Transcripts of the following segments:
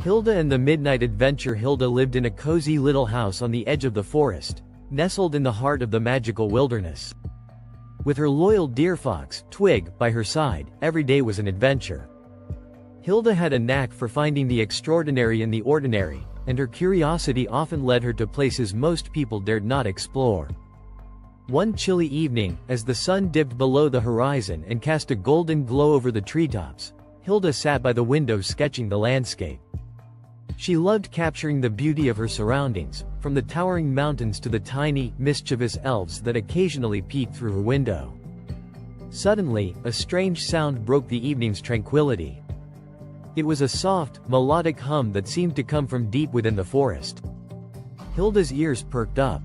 Hilda and the Midnight Adventure. Hilda lived in a cozy little house on the edge of the forest, nestled in the heart of the magical wilderness. With her loyal deer fox, Twig, by her side, every day was an adventure. Hilda had a knack for finding the extraordinary in the ordinary, and her curiosity often led her to places most people dared not explore. One chilly evening, as the sun dipped below the horizon and cast a golden glow over the treetops, Hilda sat by the window sketching the landscape. She loved capturing the beauty of her surroundings, from the towering mountains to the tiny, mischievous elves that occasionally peeked through her window. Suddenly, a strange sound broke the evening's tranquility. It was a soft, melodic hum that seemed to come from deep within the forest. Hilda's ears perked up.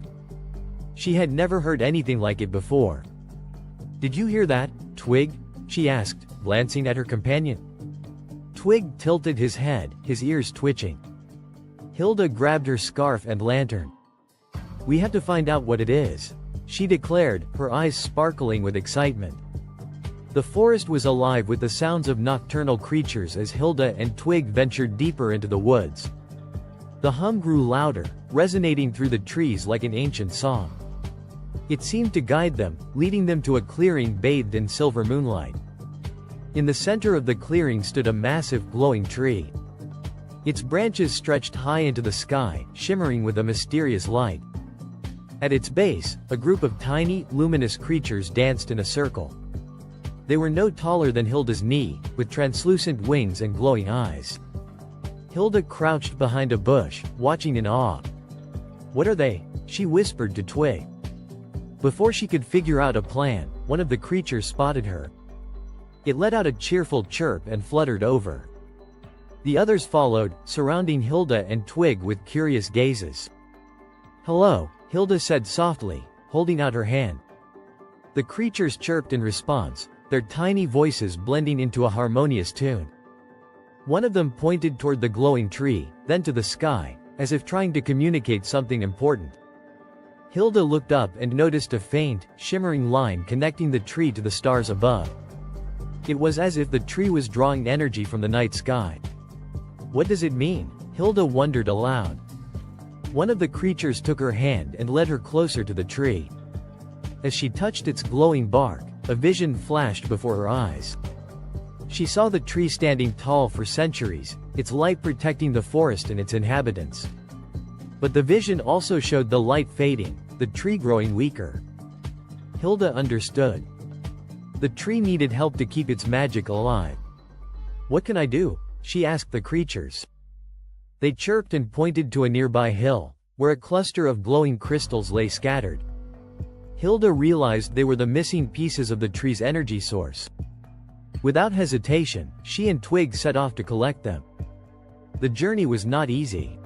She had never heard anything like it before. "Did you hear that, Twig?" she asked, glancing at her companion. Twig tilted his head, his ears twitching. Hilda grabbed her scarf and lantern. "We have to find out what it is," she declared, her eyes sparkling with excitement. The forest was alive with the sounds of nocturnal creatures as Hilda and Twig ventured deeper into the woods. The hum grew louder, resonating through the trees like an ancient song. It seemed to guide them, leading them to a clearing bathed in silver moonlight. In the center of the clearing stood a massive, glowing tree. Its branches stretched high into the sky, shimmering with a mysterious light. At its base, a group of tiny, luminous creatures danced in a circle. They were no taller than Hilda's knee, with translucent wings and glowing eyes. Hilda crouched behind a bush, watching in awe. "What are they?" she whispered to Twig. Before she could figure out a plan, one of the creatures spotted her. It let out a cheerful chirp and fluttered over. The others followed, surrounding Hilda and Twig with curious gazes. "Hello," Hilda said softly, holding out her hand. The creatures chirped in response, their tiny voices blending into a harmonious tune. One of them pointed toward the glowing tree, then to the sky, as if trying to communicate something important. Hilda looked up and noticed a faint, shimmering line connecting the tree to the stars above. It was as if the tree was drawing energy from the night sky. "What does it mean?" Hilda wondered aloud. One of the creatures took her hand and led her closer to the tree. As she touched its glowing bark, a vision flashed before her eyes. She saw the tree standing tall for centuries, its light protecting the forest and its inhabitants. But the vision also showed the light fading, the tree growing weaker. Hilda understood. The tree needed help to keep its magic alive. "What can I do?" she asked the creatures. They chirped and pointed to a nearby hill, where a cluster of glowing crystals lay scattered. Hilda realized they were the missing pieces of the tree's energy source. Without hesitation, she and Twig set off to collect them. The journey was not easy.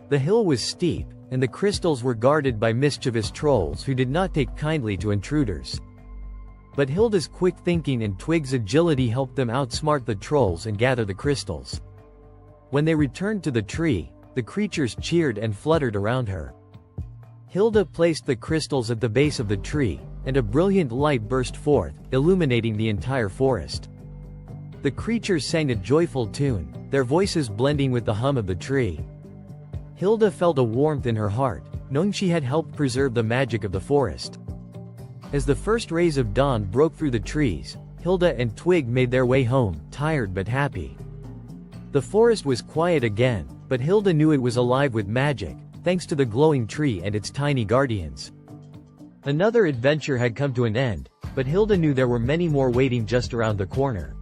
The hill was steep, and the crystals were guarded by mischievous trolls who did not take kindly to intruders. But Hilda's quick thinking and Twig's agility helped them outsmart the trolls and gather the crystals. When they returned to the tree, the creatures cheered and fluttered around her. Hilda placed the crystals at the base of the tree, and a brilliant light burst forth, illuminating the entire forest. The creatures sang a joyful tune, their voices blending with the hum of the tree. Hilda felt a warmth in her heart, knowing she had helped preserve the magic of the forest. As the first rays of dawn broke through the trees, Hilda and Twig made their way home, tired but happy. The forest was quiet again, but Hilda knew it was alive with magic, thanks to the glowing tree and its tiny guardians. Another adventure had come to an end, but Hilda knew there were many more waiting just around the corner.